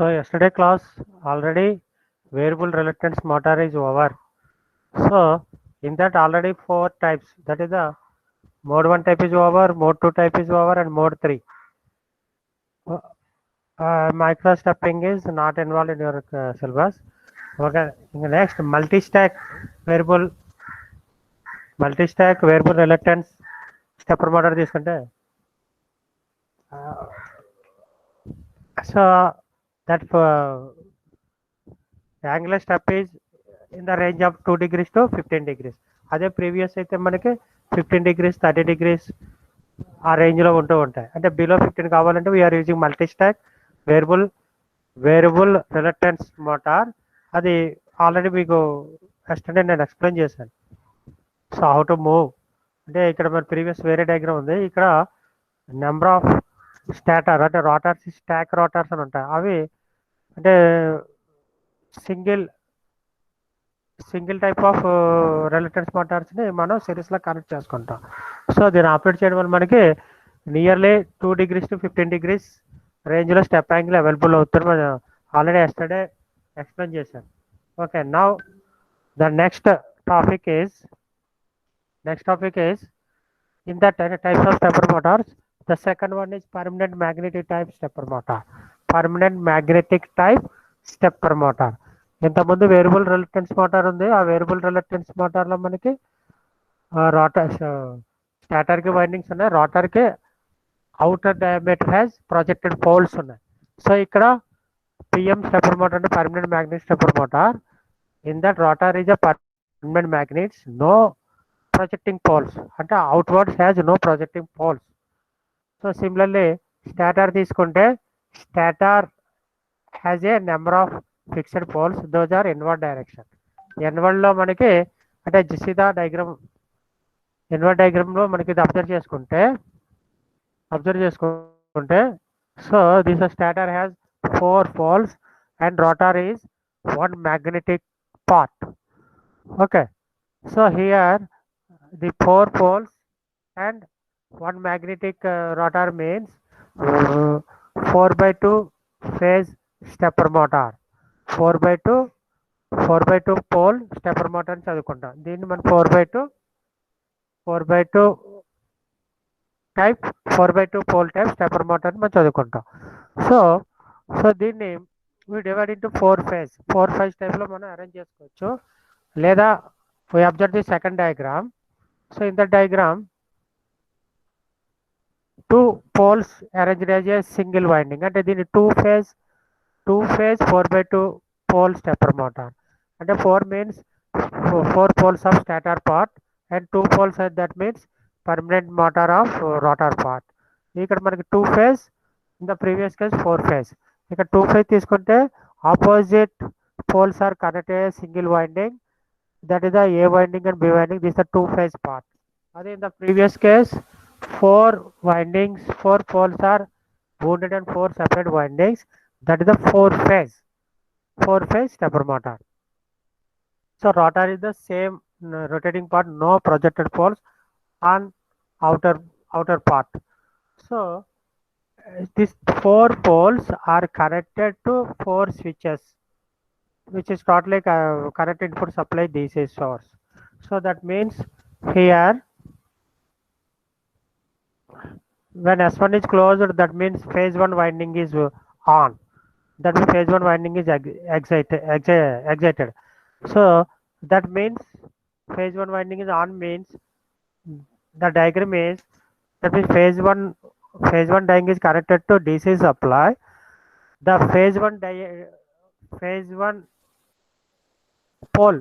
So yesterday class already variable reluctance motor is over. So in that already 4 types, that is the mode 1 type is over, mode 2 type is over, and mode 3. Micro stepping is not involved in your syllabus. Okay, next variable multi-stack variable reluctance stepper motor తీసుకుంటే so that angular step is in the range of 2 degrees to 15 degrees. అదే previous అయితే మనకి 15 degrees 30 degrees ఆ రేంజ్లో ఉంటూ ఉంటాయి. అంటే below 15 కావాలంటే VR using multi stack variable reluctance motor. అది ఆల్రెడీ మీకు ఎస్టర్డే నేను ఎక్స్ప్లెయిన్ చేశాను. సో హౌ టు మూవ్ అంటే ఇక్కడ మన ప్రీవియస్ వేరే డయాగ్రామ్ ఉంది. ఇక్కడ నెంబర్ ఆఫ్ స్టాటర్ అంటే రోటర్స్ స్టాక్ రోటర్స్ అని ఉంటాయి. అవి అంటే సింగిల్ టైప్ ఆఫ్ రిలక్టెన్స్ మోటార్స్ని మనం సిరీస్లో కనెక్ట్ చేసుకుంటాం. సో దీన్ని ఆపరేట్ చేయడం వల్ల మనకి నియర్లీ 2 degrees to 15 degrees రేంజ్లో స్టెప్ యాంగిల్ అవైలబుల్ అవుతుంది. మనం ఆల్రెడీ ఎస్టర్డే ఎక్స్ప్లెయిన్ చేశాను. Okay, now the next topic is in the types of stepper motors, the second one is permanent magnetic type stepper motor. Permanent magnetic type stepper motor. ఇంతకుముందు variable reluctance motor ఉంది. ఆ variable reluctance మోటార్లో మనకి rotor స్టాటర్కి windings ఉన్నాయి, రోటర్కి outer diameter has projected poles ఉన్నాయి. So ఇక్కడ PM stepper motor అంటే permanent magnet stepper motor. In that rotor is a permanent magnets, no projecting poles అంటే outwards has no projecting poles. So similarly stator తీసుకుంటే stator has a number of fixed poles, those are inward direction. ఇన్వర్డ్లో మనకి అంటే సీదా inward డయాగ్రామ్లో మనకి ఇది observe చేసుకుంటే so this stator has 4 poles and rotor is 1 magnetic part. Okay, so here the 4 poles and 1 magnetic rotor means 4/2 phase stepper motor. 4/2 pole stepper motor అని చదువుకుంటాం. దీన్ని మనం 4/2 pole type stepper motor అని మనం చదువుకుంటాం. సో దీన్ని we divide into 4 phase టైప్లో మనం అరేంజ్ చేసుకోవచ్చు. లేదా we observe the second diagram. So in the diagram, 2 poles arranged as a single winding. అంటే దీన్ని 2 phase 4/2 pole stepper motor. అంటే 4 means 4 poles of stator part and 2 poles that means permanent motor of rotor part. ఇక్కడ మనకి 2 phase, in the previous case 4 phase. ఇక్కడ 2 phase తీసుకుంటే opposite poles are connected a single winding, that is the A winding and B winding. This is the 2 phase part. Other in the previous case 4 windings, 4 poles are wounded and 4 separate windings, that is the 4 phase stepper motor. So rotor is the same rotating part, no projected poles on outer part. So these 4 poles are connected to 4 switches, which is totally connected input supply DC source. So that means here when S1 is closed, that means phase 1 winding is on. That means phase 1 winding is excited. So that means phase 1 winding is on means the diagram is that means phase 1 winding is connected to DC supply. The phase 1 pole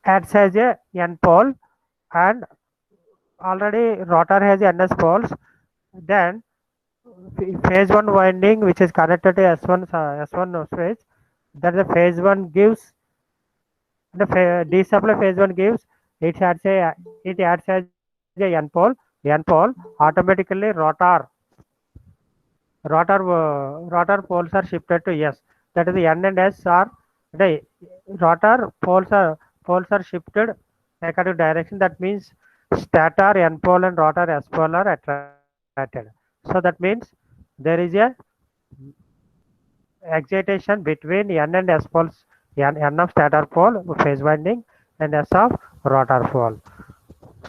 acts as a N pole and already rotor has NS poles. Then phase 1 winding which is connected to S1 switch, that the phase 1 gives the DC supply phase 1 gives it adds as a N pole. Automatically rotor poles are shifted to S. That is the N and S are the rotor poles are shifted according to direction. That means stator N pole and rotor S pole are attracted. So that means there is a excitation between N and S poles, N of stator pole phase winding and S of rotor pole.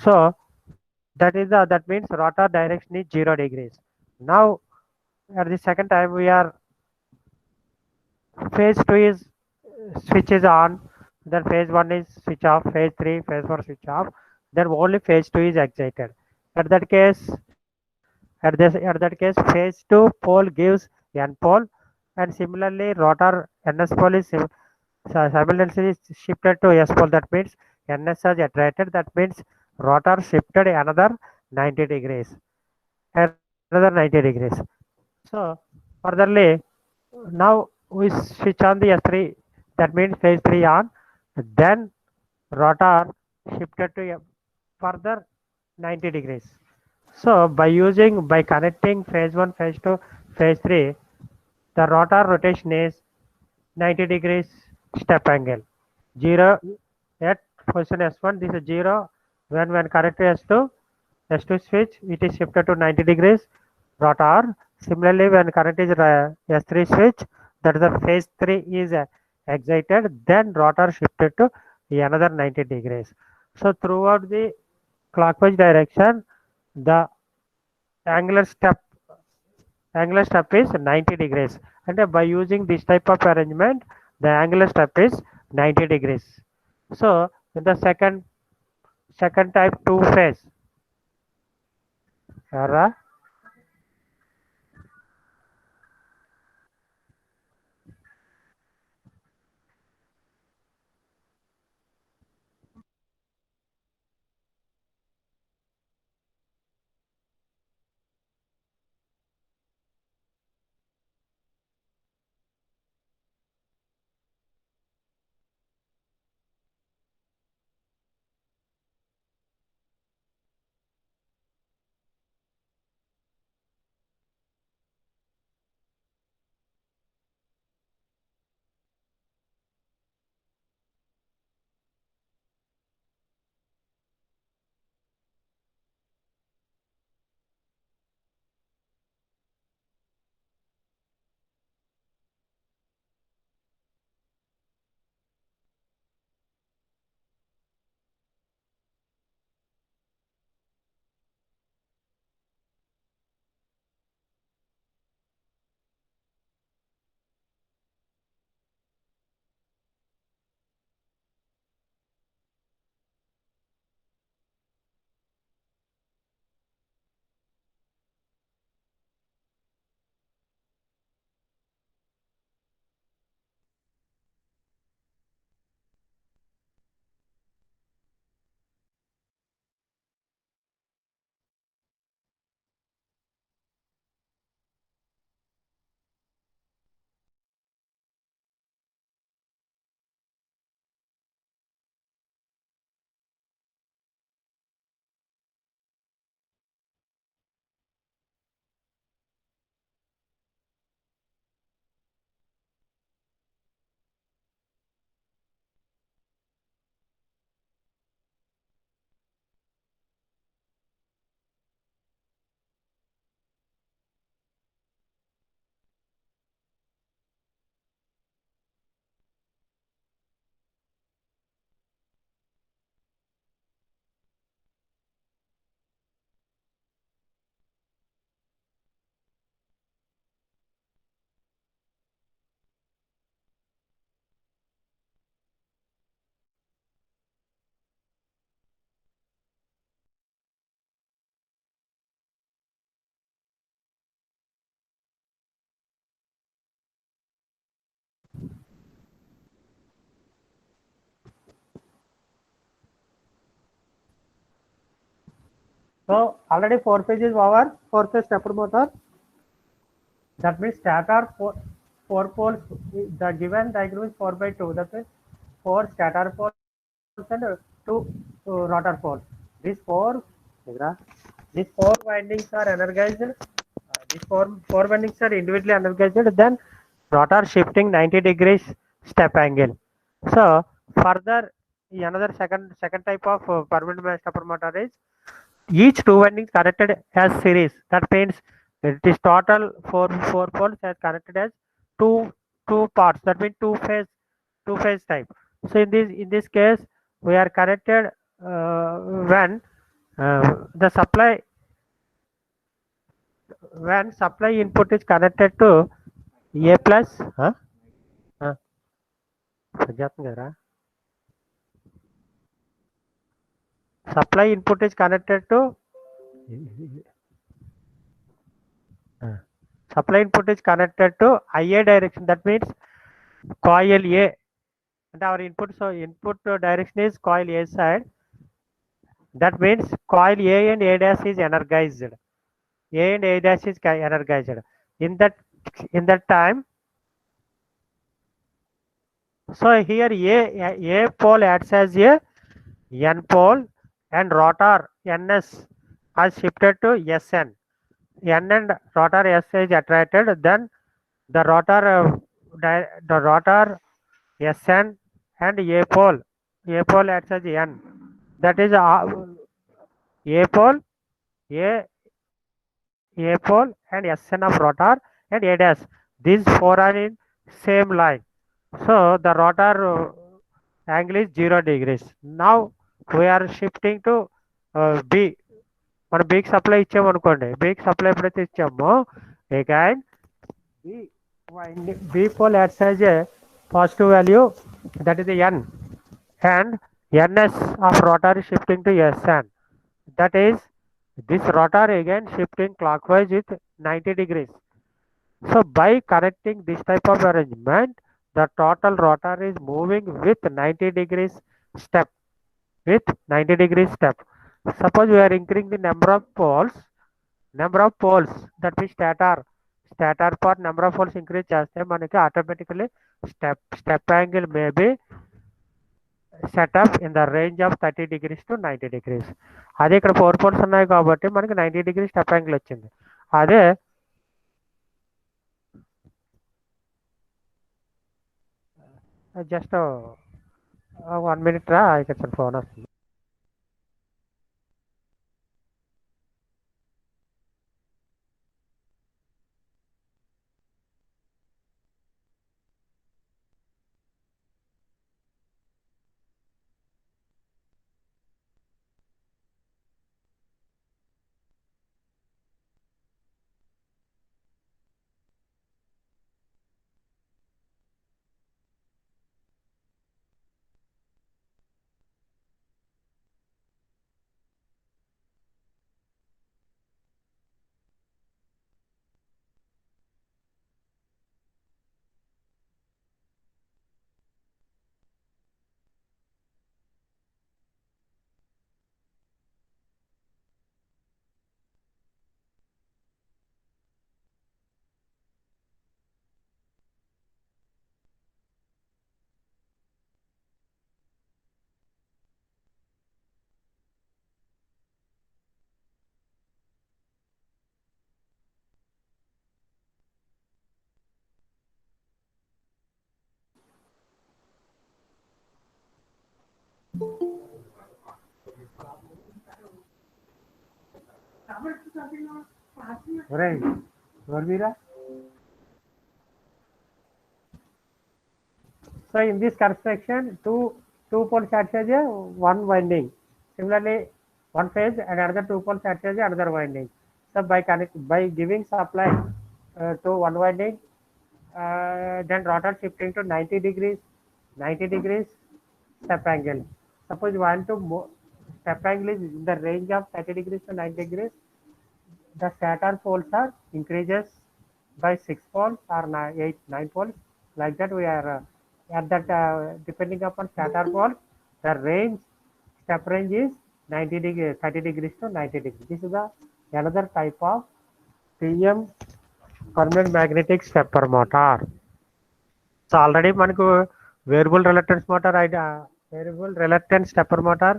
So that means rotor direction is 0 degrees. Now at the second time we are phase 2 is switch is on, then phase 1 is switch off, phase 3, phase 4 switch off, then only phase 2 is excited. At that case, at that case, phase 2 pole gives N pole, and similarly rotor NS pole is simultaneously shifted to S pole. That means NS is attracted. That means rotor shifted another 90 degrees, another 90 degrees. So furtherly, now we switch on the S3. That means phase 3 on. Then rotor shifted to a further 90 degrees. So by connecting phase 1, phase 2, phase 3, the rotor rotation is 90 degrees step angle. 0 at position S1, this is 0. When connected S2 switch, it is shifted to 90 degrees rotor. Similarly, when current is S3 switch, that is the phase 3 is excited, then rotor shifted to another 90 degrees. So throughout the clockwise direction, the angular step angular step is 90 degrees, and by using this type of arrangement, the angular step is 90 degrees. So in the second type two phase, Yara. So already four phase is over, four phase stepper motor. That means stator four poles. The given diagram is 4 by 2. That means four stator poles and two rotor poles. These these four windings are energized. These four windings are individually energized. Then rotor shifting 90 degrees step angle. So further, another second type of permanent stepper motor is each two windings connected as series. That means it is total four poles as connected as two two parts, that means two phase type. So in this case we are connected when the supply input is connected to A plus supply input is connected to supply input is connected to IA direction, that means coil A, and our input, so input direction is coil A side, that means coil A and A dash is energized. A and A dash is energized. In that time, so here A pole acts as a N pole and rotor NS has shifted to SN. N and rotor S is attracted, then the rotor SN and A pole acts as N. That is A pole, A pole and SN of rotor and A dash. These four are in same line. So the rotor angle is 0 degrees. Now we are shifting to B. మన బీకి supply ఇచ్చామనుకోండి, బీకి supply ఎప్పుడైతే ఇచ్చామో again B pole acts as a positive value, that is N, and ns of rotor is shifting to sn, that is this rotor again shifting clockwise with 90 degrees. So by connecting this type of arrangement, the total rotor is moving with 90 degrees step. Suppose we are increasing the number of poles, that means stator part number of poles increase చేస్తే మనకి automatically step angle may be set up in the range of 30 degrees to 90 degrees. అదే ఇక్కడ 4 poles ఉన్నాయి కాబట్టి మనకి 90 degrees step angle వచ్చింది. అదే just 1 minute రా, ఇక్కడ ఫోన్ వస్తుంది. Right. So in this construction, two poles act as a one winding. Similarly, one phase and another two poles act as another winding. So by giving supply to one winding, then rotor shifting to 90 degrees step angle. Suppose you want to step angle is in the range of 30 degrees to 90 degrees. The stator poles are increases by 6 poles or 9 poles. Like that we are at that depending upon stator pole, the step range is 90 degrees, 30 degrees to 90 degrees. This is the another type of PM permanent magnetic stepper motor. So already manaku variable reluctance motor variable reluctance stepper motor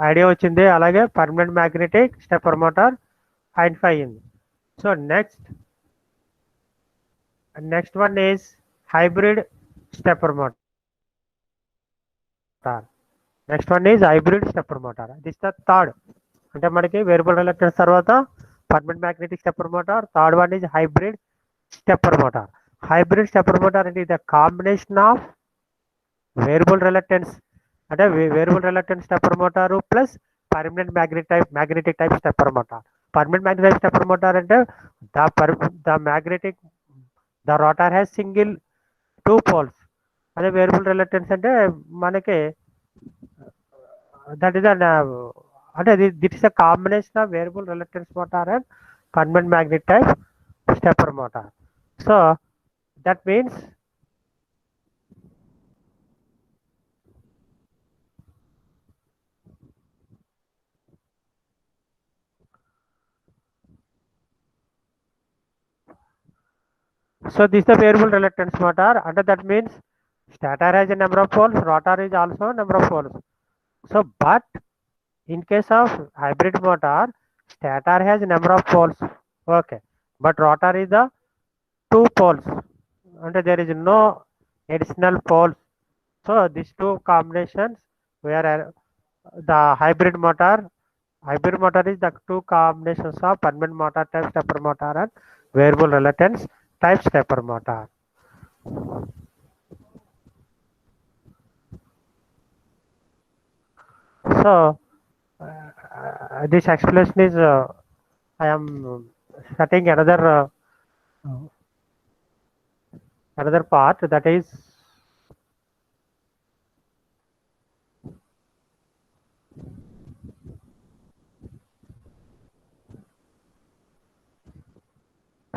idea వచ్చింది, అలాగే permanent magnetic stepper motor identify అయింది. So next one is hybrid stepper motor. Next one is hybrid stepper motor. This is the third. అంటే మనకి variable reluctance తర్వాత permanent magnetic stepper motor, third one is hybrid stepper motor. Hybrid stepper motor అంటే ఇది combination of variable reluctance అంటే variable reluctance stepper motor plus permanent magnetic type stepper motor. Permanent magnetic stepper motor అంటే the magnetic the rotor has single two poles. అదే variable reluctance అంటే మనకి that is అంటే that is a combination of variable reluctance motor and permanent magnet type stepper motor. So that means so this is the variable reluctance motor, and that means stator has a number of poles, rotor is also a number of poles. So but in case of hybrid motor, stator has a number of poles, okay, but rotor is the two poles, and there is no additional poles. So these two combinations where the hybrid motor is the two combinations of permanent motor type stepper motor and variable reluctance type stepper motor. So this explanation is I am setting another part, that is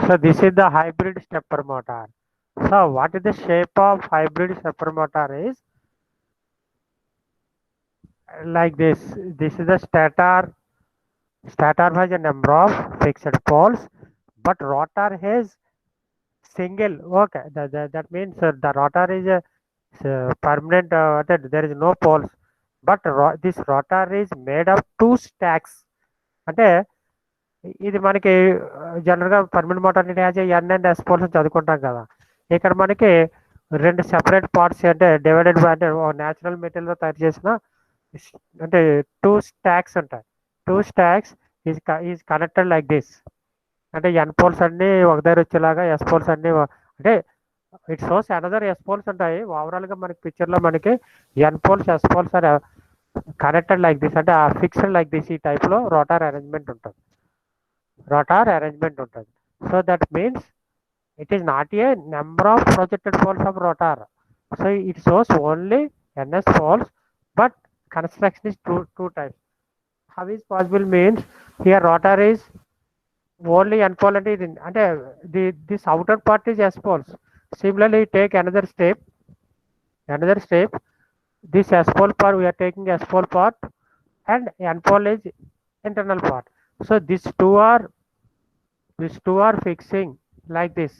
so this is the hybrid stepper motor. So what is the shape of hybrid stepper motor is like this. This is the stator. Stator has a number of fixed poles, but rotor has single. Okay, that means the rotor is a permanent. There is no poles, but this rotor is made of two stacks. అంటే ఇది మనకి జనరల్గా permanent motor as N and S poles చదువుకుంటాం కదా. ఇక్కడ మనకి రెండు separate parts అంటే డివైడెడ్ బై అంటే న్యాచురల్ మెటీరియల్తో తయారు చేసిన అంటే టూ స్టాక్స్ ఉంటాయి. Two stacks is connected like this. అంటే ఎన్ పోల్స్ అన్ని ఒక దగ్గర వచ్చేలాగా ఎస్ పోల్స్ అన్ని అంటే it shows another S poles ఉంటాయి. ఓవరాల్గా మనకి పిక్చర్లో మనకి N poles S poles are connected like this అంటే ఫిక్స్డ్ లైక్ దిస్. ఈ టైప్లో రోటార్ అరేంజ్మెంట్ ఉంటుంది. So that means it is not a number of projected poles of rotor. So it shows only ns poles, but construction is two types. How is possible means here rotor is only n pole and this outer part is s poles. Similarly, take another step. This s pole part, we are taking s pole part and n pole is internal part. So these two are fixing like this.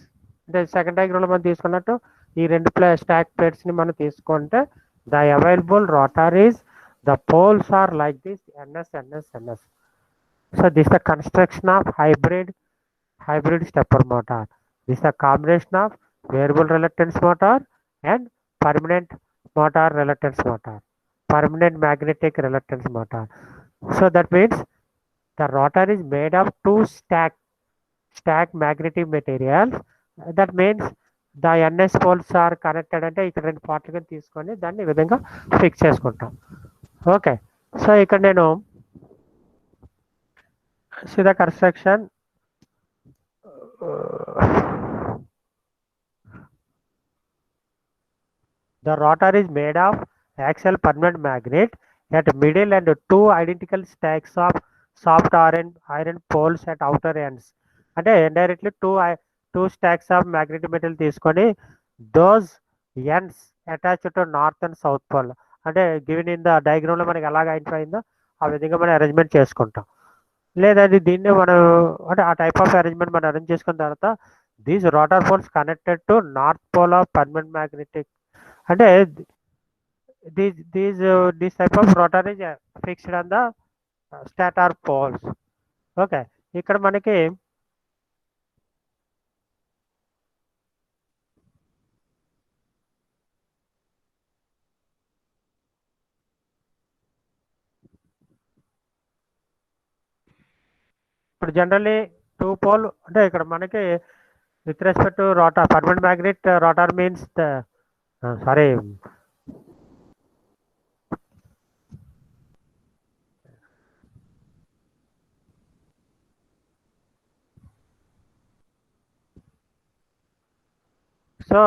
అంటే second డయాగ్రామ్లో మనం తీసుకున్నట్టు ఈ రెండు stack ప్లేట్స్ని మనం తీసుకుంటే the available rotor is the poles are like this N S. So this the construction of hybrid stepper motor. This is a combination of variable reluctance motor and permanent motor reluctance motor, permanent magnetic reluctance motor. So that means the rotor is made of two stack magnetic materials. That means the ns poles are connected అంటే ఇక్కడ రెండు పార్ట్లుగా తీసుకొని దాన్ని ఈ విధంగా fix చేసుకుంటాం. Okay, so ఇక్కడ నేను the construction the rotor is made of axial permanent magnet at middle and two identical stacks of soft iron poles at outer ends. అంటే indirectly two stacks of magnetic metal తీసుకొని those ends attached to north and south pole. అంటే given in the డయాగ్రామ్లో మనకి ఎలాగ identify అయిందో ఆ విధంగా మనం arrangement చేసుకుంటాం. లేదండి దీన్నే మనం అంటే ఆ టైప్ ఆఫ్ అరేంజ్మెంట్ మనం అరేంజ్ చేసుకున్న తర్వాత these rotor poles connected to north pole of permanent magnetic అంటే this type of rotor is fixed on the stator poles. Okay, ఇక్కడ మనకి ఇప్పుడు జనరల్లీ టూ పోల్ అంటే ఇక్కడ మనకి with respect to rotor, permanent magnet rotor means the sorry. So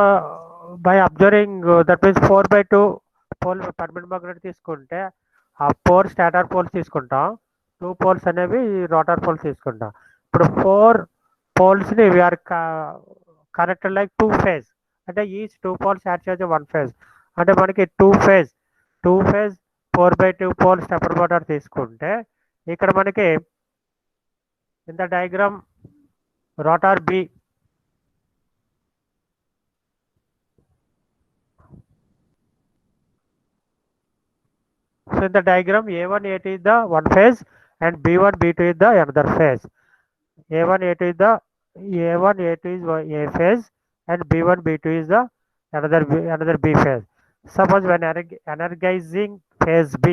by observing that means 4/2 pole permanent magnet తీసుకుంటే ఆ 4 stator poles తీసుకుంటాం, 2 poles అనేవి రోటర్ పోల్స్ తీసుకుంటాం. ఇప్పుడు 4 పోల్స్ని వీఆర్ కనెక్టెడ్ లైక్ 2 ఫేజ్, అంటే ఈచ్ 2 పోల్స్ యాడ్ చేసి 1 ఫేజ్, అంటే మనకి 2 ఫేజ్ 4/2 పోల్ స్టెప్పర్ మోటార్ తీసుకుంటే ఇక్కడ మనకి in the diagram rotor B. So in the diagram A1, A2 is the one phase and B1, B2 is the another phase. A1, A2 is the A1, A2 is A phase and B1, B2 is the another B phase. Suppose when energizing phase B,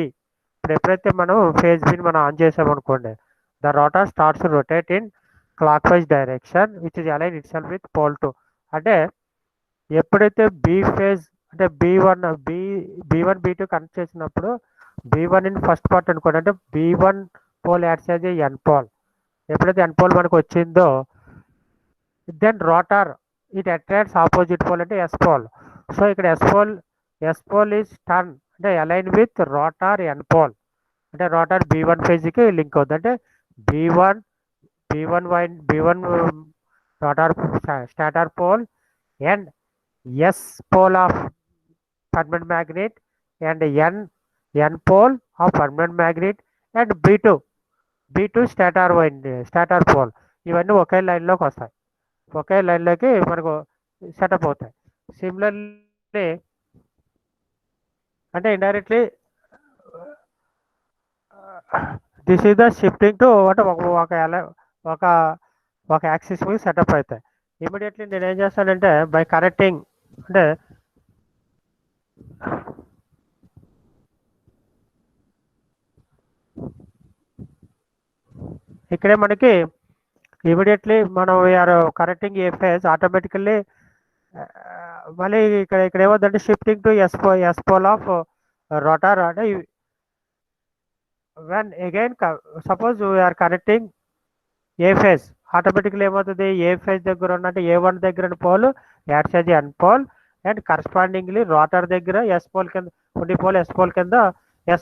ఇప్పుడు ఎప్పుడైతే మనం phase B ని మనం on చేసామనుకోండి, the rotor starts to rotate in clockwise direction which is aligned itself with pole 2. అంటే ఎప్పుడైతే B phase అంటే B1 B2 connect చేసినప్పుడు B1 ఇన్ ఫస్ట్ పార్ట్ అనుకోండి, అంటే B1 pole acts as N pole. ఎప్పుడైతే ఎన్ పోల్ మనకు వచ్చిందో then rotor it attracts opposite pole అంటే ఎస్ పోల్. సో ఇక్కడ ఎస్ పోల్ ఈజ్ టర్న్ అంటే align with rotor N pole, అంటే రోటర్ B1 ఫేజ్కి లింక్ అవుతుంది. అంటే B1 rotor stator pole and S pole of permanent magnet and N pole of permanent magnet and B2 stator pole, ఇవన్నీ ఒకే లైన్లోకి వస్తాయి, ఒకే లైన్లోకి మనకు సెటప్ అవుతాయి. సిమిలర్లీ అంటే indirectly this is the shifting to అంటే ఒక యాక్సిస్ మీద సెటప్ అవుతాయి. ఇమీడియట్లీ నేను ఏం చేస్తానంటే బై కనెక్టింగ్ అంటే ఇక్కడే మనకి ఇమీడియట్లీ మనం we're correcting A phase automatically మళ్ళీ ఇక్కడ ఏమవుతుందంటే shifting to S pole of rotor. అంటే when again suppose we're connecting A phase, automatically ఏమవుతుంది ఏ ఫేజ్ దగ్గర ఉన్నట్టు A1 దగ్గర pole acts as N pole and correspondingly rotor దగ్గర ఎస్ పోల్ కింద ఉండి పోల్ ఎస్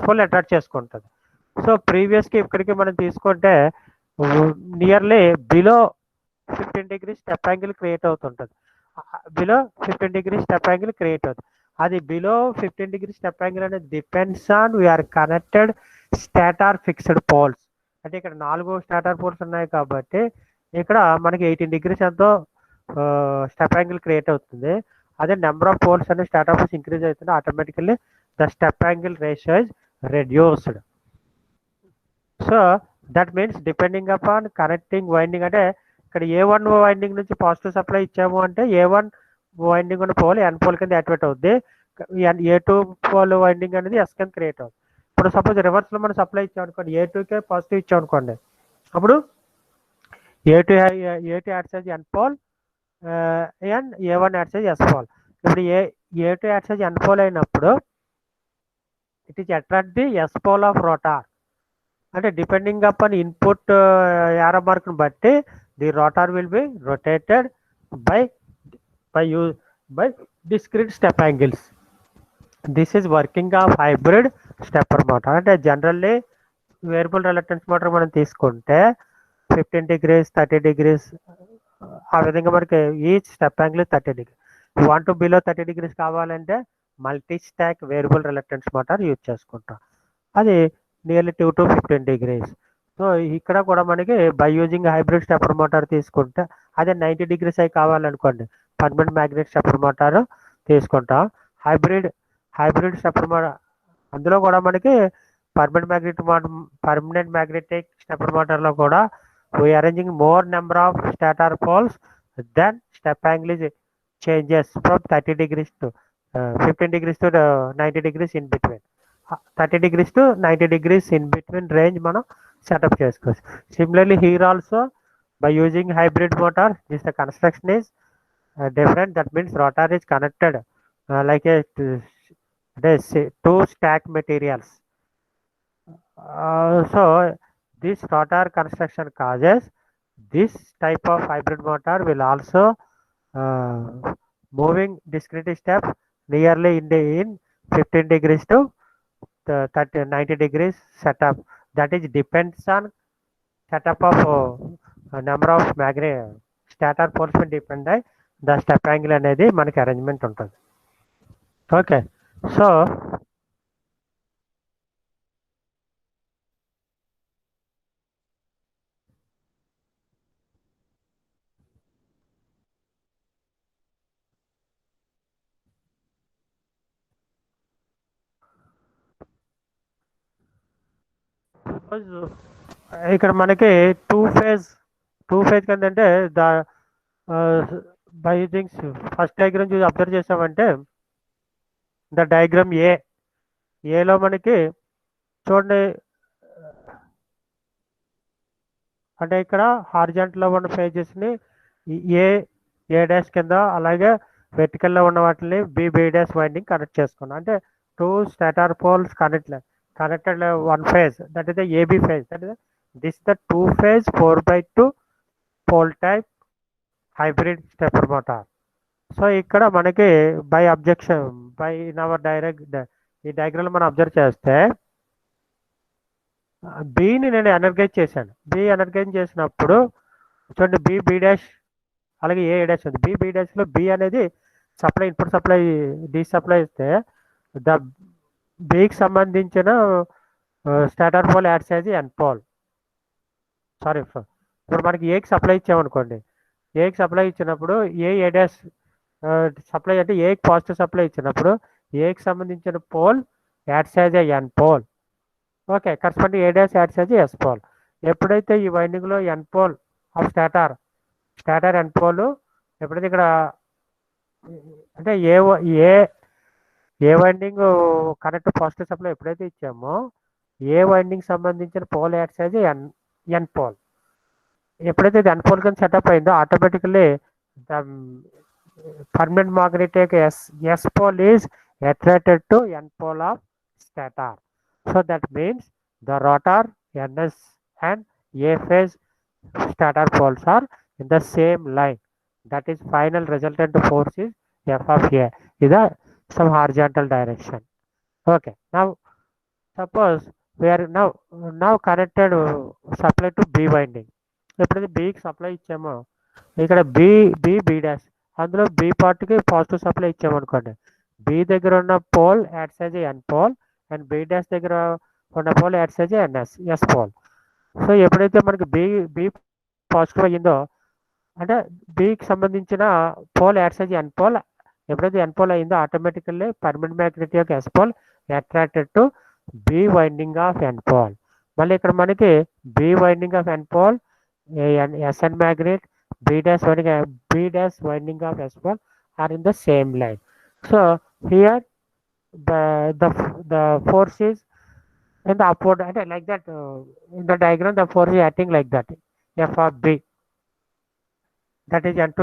పోల్ అట్రాక్ట్ చేసుకుంటుంది. So ప్రీవియస్కి ఇక్కడికి మనం తీసుకుంటే nearly below 15 degrees step angle create అవుతుంటుంది, below 15 degrees step angle create అవుతుంది. అది బిలో 15 degrees స్టెప్ యాంగిల్ అనేది depends on VR connected stator fixed poles. అంటే ఇక్కడ 4 స్టాటర్ పోల్స్ ఉన్నాయి కాబట్టి ఇక్కడ మనకి 18 degrees ఎంతో స్టెప్ యాంగిల్ క్రియేట్ అవుతుంది. అదే నెంబర్ ఆఫ్ పోల్స్ అనే స్టాటర్ పోల్స్ ఇంక్రీజ్ అవుతుంది, automatically the step angle ratio is reduced. So that means depending upon connecting winding, అంటే ఇక్కడ A1 వైండింగ్ నుంచి పాజిటివ్ సప్లై ఇచ్చాము అంటే A1 వైండింగ్ ఉన్న పోల్ ఎన్ పోల్ కింద యాక్టివేట్ అవుద్ది, A2 పోల్ వైండింగ్ అనేది ఎస్ కింద క్రియేట్ అవుతుంది. ఇప్పుడు సపోజ్ రివర్స్లో మనం సప్లై ఇచ్చామనుకోండి, A2కే పాజిటివ్ ఇచ్చామనుకోండి, అప్పుడు A2 acts as N pole and A1 acts as S pole. ఇప్పుడు A2 acts as N pole అయినప్పుడు it is attract the S pole of rotor. అంటే డిపెండింగ్ అపాన్ ఇన్పుట్ యారో మార్క్ని బట్టి the rotor will be rotated by discrete step angles. This is working of hybrid stepper motor. అంటే generally variable reluctance motor మనం తీసుకుంటే 15 degrees 30 degrees ఆ విధంగా మనకి each step angle 30 degrees. 1 to below 30 degrees కావాలంటే multi stack variable reluctance motor use చేసుకుంటాం, అది nearly 2 to 15 degrees. So ఇక్కడ కూడా మనకి by using hybrid stepper motor తీసుకుంటే అదే 90 degrees అయి కావాలనుకోండి పర్మనెంట్ మ్యాగ్నెట్ స్టెప్పర్ మోటార్ తీసుకుంటాం. హైబ్రిడ్ స్టెప్పర్ మోటార్ అందులో కూడా మనకి పర్మనెంట్ మ్యాగ్నెటిక్ స్టెప్పర్ మోటార్లో కూడా we arranging more number of stator poles, then step angle is changes from 30 degrees to 15 degrees to 90 degrees in between. 30 degrees to 90 degrees in between range మనం setup చేసుకోవచ్చు. Similarly here also By using hybrid motor, this the construction is different. That means rotor is connected like a two stack materials. So this rotor construction causes this type of hybrid motor will also moving discrete step nearly in 15 degrees to 90 degrees setup. That is depends on setup of number of magnet stator poles will depend on the step angle అనేది మనకి arrangement ఉంటుంది. Okay so ఇక్కడ మనకి two phase ఏంటంటే the by things first diagram చూసి observe చేసామంటే the diagram ఏలో మనకి చూడండి అంటే ఇక్కడ హార్జెంట్లో ఉన్న పేజెస్ని ఏ డాష్ కింద అలాగే వెర్టికల్లో ఉన్న వాటిని బి డాష్ వైండింగ్ కనెక్ట్ చేసుకున్నాం. అంటే two stator poles connected one phase, that is the AB phase. That is this the two phase 4x2 pole type hybrid stepper motor. So ఇక్కడ మనకి బై ఇన్ అవర్ ఈ diagram మనం observe చేస్తే బిని నేను ఎనర్గైజ్ చేశాను. ఎనర్గైజ్ చేసినప్పుడు చూడండి బి డాష్ అలాగే ఏ డాష్ ఉంది. బి డాష్లో బి అనేది సప్లై ఇన్పుట్ సప్లై సప్లై ఇస్తే ద బికి సంబంధించిన stator pole acts as N pole. Sorry, ఇప్పుడు మనకి ఏకి సప్లై ఇచ్చామనుకోండి, ఏకి సప్లై ఇచ్చినప్పుడు ఏ డాష్ సప్లై అంటే ఏకి పాజిటివ్ సప్లై ఇచ్చినప్పుడు ఏకి సంబంధించిన pole acts as N pole. Okay, corresponding A dash acts as S pole. ఎప్పుడైతే ఈ వైండింగ్లో N pole of stator N pole ఎప్పుడైతే ఇక్కడ అంటే A winding correct positive supply ఎప్పుడైతే ఇచ్చామో ఏ వైండింగ్ సంబంధించిన pole acts as N pole. ఎప్పుడైతే ఇది ఎన్ పోల్ కింద సెటప్ అయిందో automatically the permanent magnetic S pole is attracted to N pole of stator. So that means the rotor NS and A phase stator poles are in the same line. That is final resultant force is F of A. Is some horizontal direction. Okay, now suppose we are now connected supply to B winding. ఎప్పుడైతే బికి supply ఇచ్చామో ఇక్కడ B dash అందులో B పార్ట్కి positive supply ఇచ్చామనుకోండి, B దగ్గర ఉన్న pole acts as N pole and B dash దగ్గర ఉన్న pole acts as S pole. So ఎప్పుడైతే మనకి బి పాజిటివ్ అయ్యిందో అంటే బికి సంబంధించిన pole acts as N pole, ఎప్పుడైతే ఎన్ పోల్ అయిందో ఆటోమేటికల్లీ పర్మనెంట్ మ్యాగ్నెట్ యొక్క S pole attracted to B winding of N pole. మళ్ళీ ఇక్కడ మనకి B winding of N pole SN magnet, B dash winding of S pole are in the same line. So here the force is in the upward, like that in the diagram the force is acting like that, F of B, that is N2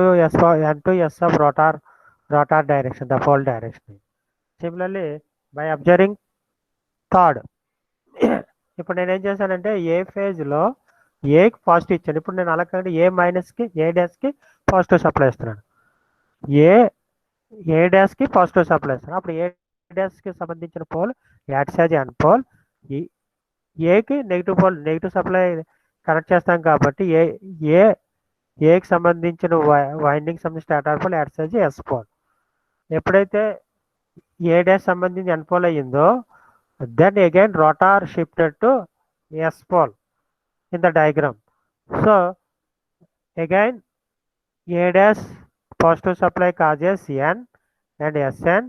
S of rotor direction, the pole direction. Similarly by observing third, ఇప్పుడు నేను ఏం చేశానంటే ఏ ఫేజ్లో ఏకి positive ఇచ్చాను. ఇప్పుడు నేను అలా కాకుండా ఏ డాష్కి పాజిటివ్ సప్లై ఇస్తున్నాను, ఏ డాష్కి పాజిటివ్ సప్లై ఇస్తున్నాను. అప్పుడు ఏ డాష్కి సంబంధించిన pole acts as N pole, ఏకి నెగిటివ్ సప్లై కనెక్ట్ చేస్తాం కాబట్టి ఏకి సంబంధించిన వైండింగ్ సంబంధించిన stator pole acts as S pole. ఎప్పుడైతే ఏ డాష్ సంబంధించి ఎన్ పోల్ అయ్యిందో then again rotor shifted to S pole in the diagram. So again A dash positive supply causes N and SN,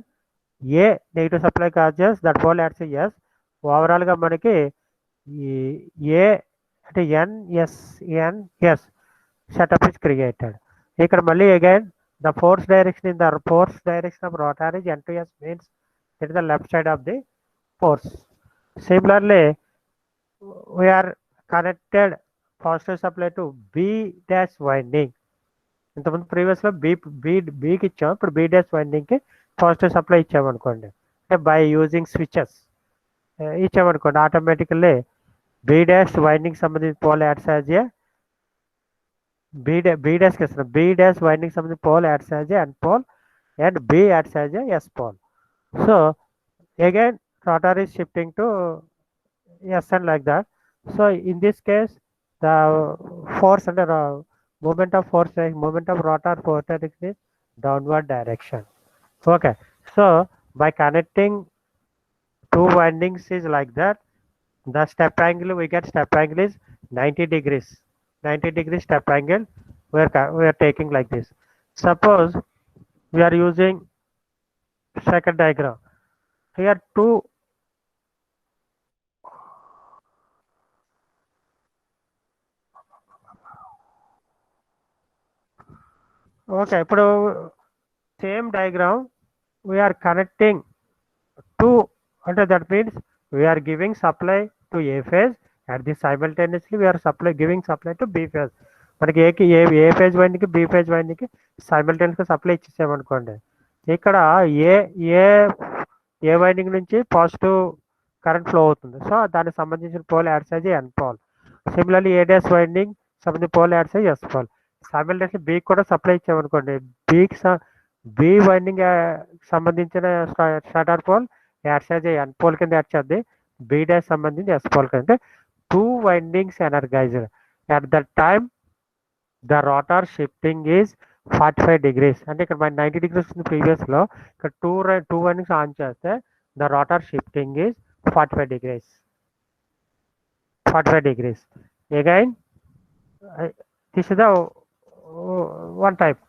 A negative supply causes that pole adds S. Overall గా మనకి A అంటే NS setup is created. ఇక్కడ మళ్ళీ again the force direction of rotor is N2S, means it is the left side of the force. Similarly we are connected positive supply to B dash winding. ఇంతకుముందు ప్రీవియస్లో బీకి ఇచ్చాం, ఇప్పుడు B dash వైండింగ్కి positive supply ఇచ్చామనుకోండి, అంటే by using switches ఇచ్చామనుకోండి, automatically B dash winding సంబంధించిన pole acts as A B డాష్కి ఇస్తున్నాం, బి డాష్ వైండింగ్ సంబంధించిన pole acts as a N pole and B acts as a S pole. So again rotor is shifting to SN like that. So in this case the force under moment of rotor force direction is downward direction. Okay, so by connecting two windings is like that. The step angle, we get step angle is 90 degrees. 90 degree step angle we are taking like this. Suppose we are using second diagram. Here two okay, ఇప్పుడు same diagram we are connecting two, అంటే that means we are giving supply to A phase and this simultaneously we are giving supply to B phase. మనకి A phase వైండింగ్కి B phase వైండింగ్కి సైమల్టేనియస్గా supply ఇచ్చేసామనుకోండి, ఇక్కడ A A A winding నుంచి positive current flow అవుతుంది, so దానికి సంబంధించిన పోల్ యాడ్స్ అయితే N pole. Similarly A dash winding సంబంధించిన పోల్ యాడ్స్ అయితే ఎస్ పోల్. సైమల్టేనియస్లీ బీకి కూడా సప్లై ఇచ్చామనుకోండి, బి వైండింగ్ సంబంధించిన స్టార్టర్ పోల్ యాడ్స్ అయితే ఎన్ పోల్ కింద యాడ్ చేద్ది, బి డాష్ సంబంధించి ఎస్ పోల్ కింద. Two windings energized at the time the rotor shifting is 45 degrees. అంటే ఇక్కడ మన 90 degrees ఉంది ప్రీవియస్లో, ఇక్కడ టూ వైండింగ్స్ ఆన్ చేస్తే the rotor shifting is 45 degrees. 45 degrees. Again, this is the one type.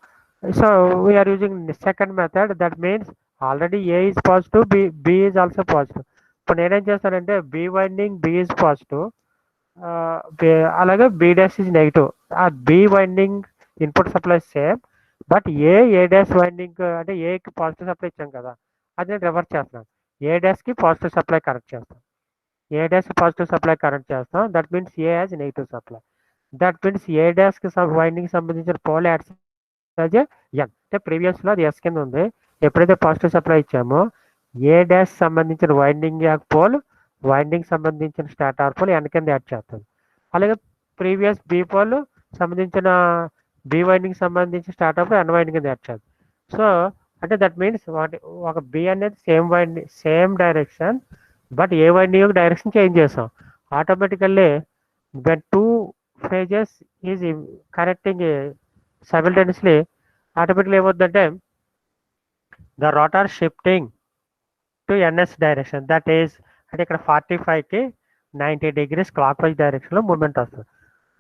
So we are using the second method. That means already A is positive, B is also positive. ఇప్పుడు నేనేం చేస్తానంటే B winding B is positive, అలాగే B dash is negative. ఆ B winding input supply same, but A dash winding అంటే ఏకి positive supply ఇచ్చాం కదా, అది నేను రివర్స్ చేస్తున్నాను. ఏ డాష్కి పాజిటివ్ సప్లై కనెక్ట్ చేస్తాం, A dash positive supply connect చేస్తాం. That means A has negative supply. That means A డాష్కి వైండింగ్ సంబంధించిన పోల్ యాడ్స్ ఎన్, అంటే ప్రీవియస్లో అది ఎస్ కింద ఉంది. ఎప్పుడైతే పాజిటివ్ సప్లై ఇచ్చామో ఏ డాష్ సంబంధించిన వైండింగ్ పోల్ వైండింగ్ సంబంధించిన స్టార్టర్ పోల్ ఎన్ కింద యాడ్ చేస్తుంది. అలాగే ప్రీవియస్ బి పోల్ సంబంధించిన బి వైండింగ్ సంబంధించిన స్టార్టర్ పోల్ ఎన్ వైండింగ్ కింద యాడ్ చేస్తుంది. సో అంటే దట్ మీన్స్ ఒక బి అనేది same direction, but A winding యొక్క డైరెక్షన్ చేంజ్ చేస్తాం. Automatically when two phases is connecting simultaneously, automatically ఏమవుతుందంటే the rotor shifting to NS direction. That is అంటే ఇక్కడ 45కి 90 degrees క్లాక్ వైజ్ డైరెక్షన్లో మూమెంట్ వస్తుంది.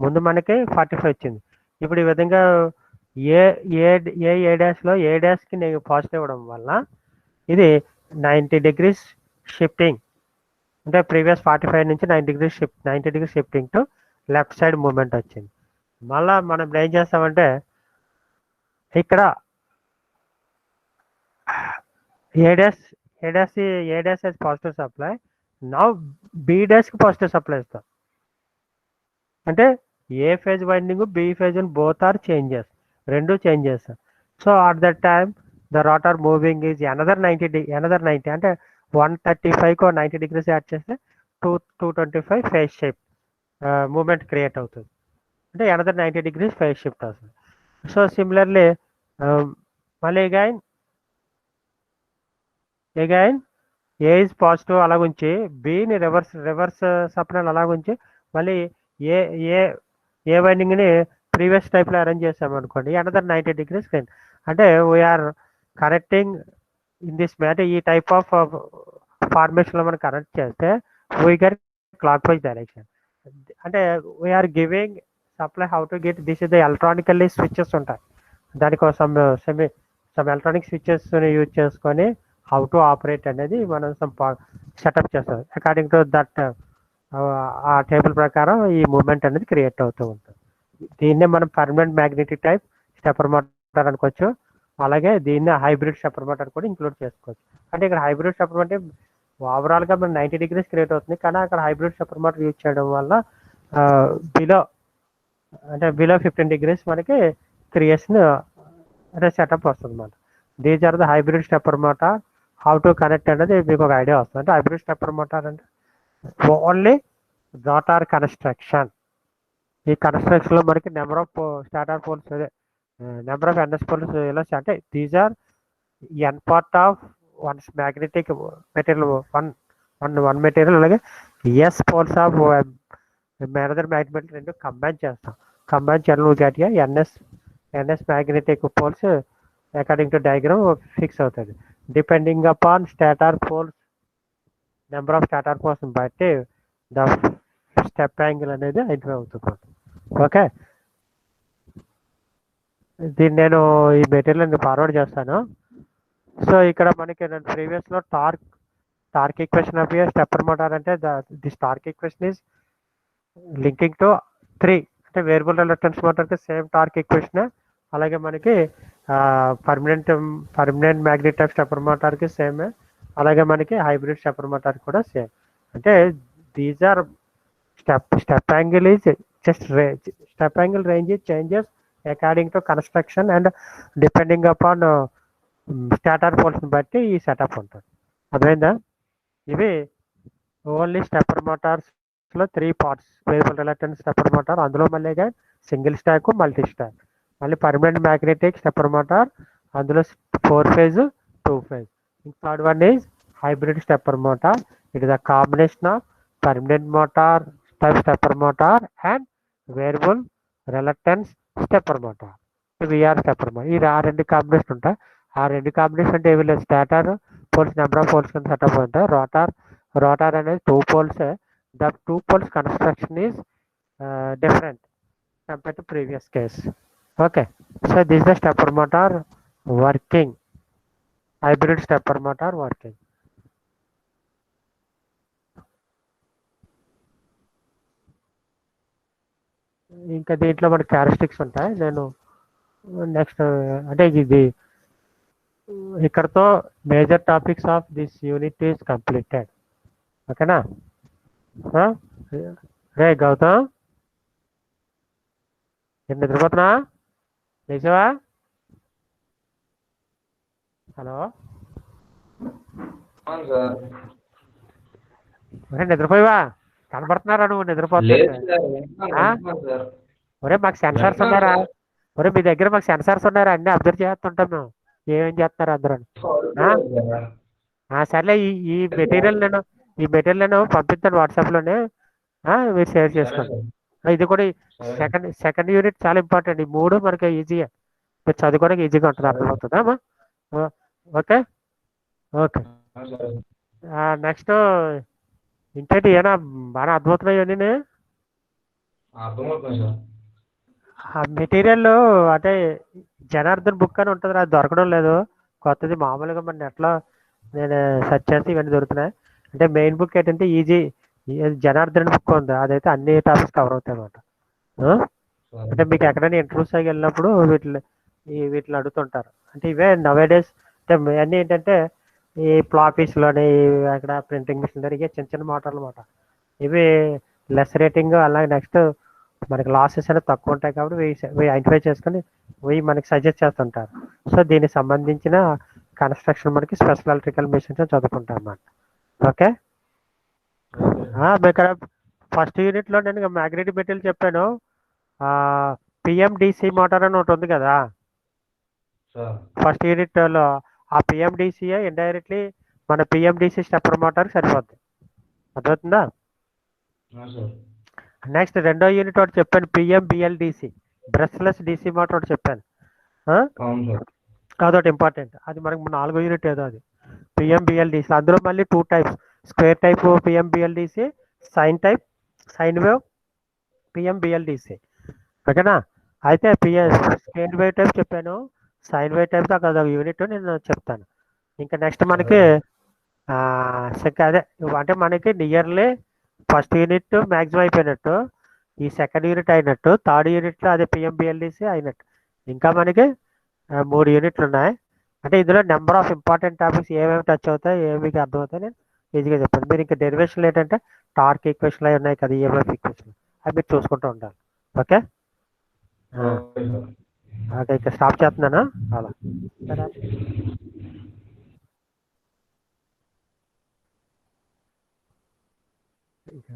ముందు మనకి 45 వచ్చింది, ఇప్పుడు ఈ విధంగా ఏ డాష్లో ఏ డాష్కి నేను పాజిటివ్ ఇవ్వడం వల్ల ఇది 90 degrees షిఫ్టింగ్, అంటే ప్రీవియస్ 45 నుంచి 90 degrees shifting to left side movement వచ్చింది. మళ్ళీ మనం ఏం చేస్తామంటే ఇక్కడ A dash positive supply, now B డాష్కి పాజిటివ్ సప్లై ఇస్తాం. అంటే A phase winding B phase both are changes, రెండు చేంజ్ చేస్తాం. So at that time the rotor moving is another 90 అంటే 135 90 degrees యాడ్ చేస్తే 225 ఫేజ్ షిఫ్ట్ మూమెంట్ క్రియేట్ అవుతుంది, అంటే another 90 degrees phase shift అవుతుంది. సో సిమిలర్లీ మళ్ళీ అగైన్ ఏ ఇస్ పాజిటివ్ అలాగుంచి బిని రివర్స్ సప్లై అలాగుంచి మళ్ళీ ఏ ఏ ఏ వైండింగ్ని ప్రీవియస్ టైప్లో అరేంజ్ చేసామనుకోండి, అనదర్ 90 degrees. అంటే we're connecting in this matter, ఈ టైప్ ఆఫ్ ఫార్మేషన్లో మనం కనెక్ట్ చేస్తే we get clockwise direction. అంటే we're giving supply how to get this is the electronically switches ఉంటాయి, దానికోసం సమ్ ఎలక్ట్రానిక్ స్విచెస్ యూజ్ చేసుకొని హౌ టు ఆపరేట్ అనేది మనం సెటప్ చేస్తాం. అకార్డింగ్ టు దట్ ఆ టేబుల్ ప్రకారం ఈ మూమెంట్ అనేది క్రియేట్ అవుతూ ఉంటుంది. దీన్నే మనం permanent magnetic type stepper motor అనుకోవచ్చు, అలాగే దీన్ని హైబ్రిడ్ స్టెప్పర్ మోటార్ కూడా ఇంక్లూడ్ చేసుకోవచ్చు. అంటే ఇక్కడ హైబ్రిడ్ స్టెప్పర్ అంటే ఓవరాల్గా మనం 90 degrees క్రియేట్ అవుతుంది, కానీ అక్కడ హైబ్రిడ్ స్టెప్పర్ మోటార్ యూజ్ చేయడం వల్ల బిలో అంటే బిలో 15 degrees మనకి క్రియేషన్ అనే సెటప్ వస్తుంది అన్నమాట. These are the hybrid stepper motor. How to connect అనేది మీకు ఒక ఐడియా వస్తుంది. అంటే హైబ్రిడ్ స్టెప్పర్ మోటార్ అంటే ఓన్లీ రోటార్ కన్స్ట్రక్షన్. ఈ కన్స్ట్రక్షన్లో మనకి నెంబర్ ఆఫ్ స్టార్టర్ పోల్స్ అదే నెంబర్ ఆఫ్ ఎన్ఎస్ పోల్స్ ఇలా అంటే these are N part of ones magnetic material one material, అలాగే S poles of another magnetic రెండు కంబైన్ చేస్తాం. కంబైన్ చేయడం gut NS magnetic poles according to diagram fix అవుతుంది. Depending upon stator poles number of stator poles బట్టి the step angle అనేది identify అవుతుంది. Okay, దీన్ని నేను ఈ మెటీరియల్ ఫార్వర్డ్ చేస్తాను. సో ఇక్కడ మనకి నేను ప్రీవియస్లో torque equation of stepper motor అంటే this torque equation is linking to 3 అంటే వేరియబుల్ రిలక్టెన్స్ మోటార్కి సేమ్ టార్క్ ఈక్వేషన్, అలాగే మనకి పర్మనెంట్ మ్యాగ్నెట్ టైప్ స్టెప్పర్ మోటార్కి సేమ్, అలాగే మనకి హైబ్రిడ్ స్టెప్పర్ మోటార్ కూడా సేమ్. అంటే these are step angle is just step angle range changes according to construction and depending upon stator పోల్స్ని బట్టి ఈ సెటప్ ఉంటుంది. అర్థమైందా? ఇవి ఓన్లీ స్టెప్పర్ మోటార్స్లో 3 parts. Variable reluctance stepper motor, అందులో మళ్ళీ సింగిల్ స్టాక్ మల్టీ స్టాక్. మళ్ళీ పర్మనెంట్ మ్యాగ్నెటిక్ స్టెప్పర్ మోటార్, అందులో 4 phase 2 phase. Third one is hybrid stepper motor. It is a combination of permanent motor type stepper motor and variable reluctance stepper motor, VR stepper motor. ఇది ఆ రెండు combination ఉంటాయి. ఆ రెండు combination అంటే ఏమి లేదు, stator poles number of poles కింద సెటప్ ఉంటాయి. రోటార్ అనేది 2 poles. The 2 poles construction is different compare to previous case. Okay, so this the stepper motor working, hybrid stepper motor working. ఇంకా దీంట్లో మనకి క్యారెక్టరిస్టిక్స్ ఉంటాయి. నేను నెక్స్ట్ అంటే ఇది ఇక్కడతో major topics of this unit is completed. ఓకేనా? రే గౌతమ్, నేను నిద్రపోతున్నా, లేచావా? హలో, నిద్రపోయావా? కనబడుతున్నారా నువ్వు నిద్రపోతున్నా? ఒరే మాకు సెన్సార్స్ ఉన్నారా? ఒరే మీ దగ్గర మాకు సెన్సార్స్ ఉన్నారా? అన్ని అబ్జర్వ్ చేస్తుంటాం మేము, ఏమేం చేస్తున్నారు అందరూ. సర్లే, ఈ మెటీరియల్ నేను పంపిస్తాను వాట్సాప్లోనే, మీరు షేర్ చేసుకోండి. ఇది కూడా సెకండ్ యూనిట్ చాలా ఇంపార్టెంట్. ఈ 3 మనకి ఈజీగా మీరు చదువుకోవడానికి ఈజీగా ఉంటుంది, అర్థమవుతుందా అమ్మా? Okay okay. నెక్స్ట్ ఇంకేంటి, ఏనా బాగా అర్థమవుతున్నాయి? ఆ మెటీరియల్ అంటే జనార్దన్ బుక్ అని ఉంటుంది, అది దొరకడం లేదు. కొత్తది మామూలుగా మన నెట్లో నేను సెర్చ్ చేస్తే ఇవన్నీ దొరుకుతున్నాయి. అంటే మెయిన్ బుక్ ఏంటంటే ఈజీ జనార్దన్ బుక్ ఉంది, అదైతే అన్ని టాపిక్స్ కవర్ అవుతాయి అన్నమాట. అంటే మీకు ఎక్కడైనా ఇంటర్వ్యూస్ అయ్యి వెళ్ళినప్పుడు వీటిని అడుగుతుంటారు. అంటే ఇవే నవేడేస్ అంటే అన్నీ ఏంటంటే ఈ ఫ్లాపీస్లోని అక్కడ ప్రింటింగ్ మిషన్ దగ్గర చిన్న చిన్న మోటార్లు అన్నమాట. ఇవి లెస్ రేటింగ్, అలాగే నెక్స్ట్ మనకి లాసెస్ అనేది తక్కువ ఉంటాయి కాబట్టి ఐడెంటిఫై చేసుకొని మనకి సజెస్ట్ చేస్తుంటారు. సో దీనికి సంబంధించిన కన్స్ట్రక్షన్ మనకి స్పెషల్ ఎలక్ట్రికల్ మిషన్స్ చదువుకుంటాం అన్నమాట. ఓకే, ఇక్కడ ఫస్ట్ యూనిట్లో నేను మ్యాగ్నెటిక్ మెటీరియల్ చెప్పాను. పిఎండిసి మోటార్ అని ఒకటి ఉంది కదా ఫస్ట్ యూనిట్లో. ఆ పిఎండిసిఏ ఇండైరెక్ట్లీ మన పిఎండిసి స్టెప్పర్ మోటార్ సరిపోద్ది, అర్థమవుతుందా? నెక్స్ట్ రెండో యూనిట్ ఒకటి చెప్పాను, పిఎంబిఎల్డిసి బ్రష్లెస్ డిసి మోటార్ ఒకటి చెప్పాను. అదొకటి ఇంపార్టెంట్, అది మనకు 4వ యూనిట్ ఏదో అది పిఎంబిఎల్డిసి. అందులో మళ్ళీ 2 types, square type PMBLDC, sine wave PMBLDC. ఓకేనా? అయితే స్క్వేర్ వేవ్ టైప్ చెప్పాను, సైన్ వేవ్ టైప్ అదొక యూనిట్ నేను చెప్తాను. ఇంకా నెక్స్ట్ మనకి అదే అంటే మనకి నియర్లీ ఫస్ట్ యూనిట్ మ్యాక్సిమం అయిపోయినట్టు, ఈ సెకండ్ యూనిట్ అయినట్టు, థర్డ్ యూనిట్లో అదే పిఎంబిఎల్డిసి అయినట్టు. ఇంకా మనకి 3 యూనిట్లు ఉన్నాయి. అంటే ఇందులో నెంబర్ ఆఫ్ ఇంపార్టెంట్ టాపిక్స్ ఏమేమి టచ్ అవుతాయి, ఏమి అర్థమవుతాయి నేను ఈజీగా చెప్పాను. మీరు ఇంకా డెరివేషన్లు ఏంటంటే టార్క్ ఈక్వేషన్లు అవి ఉన్నాయి కదా, ఈఎంఎఫ్ ఈక్వేషన్, అవి మీరు చూసుకుంటూ ఉండాలి. ఓకే, ఓకే ఇక స్టాప్ చేస్తున్నాను అలా సరే ఇంకా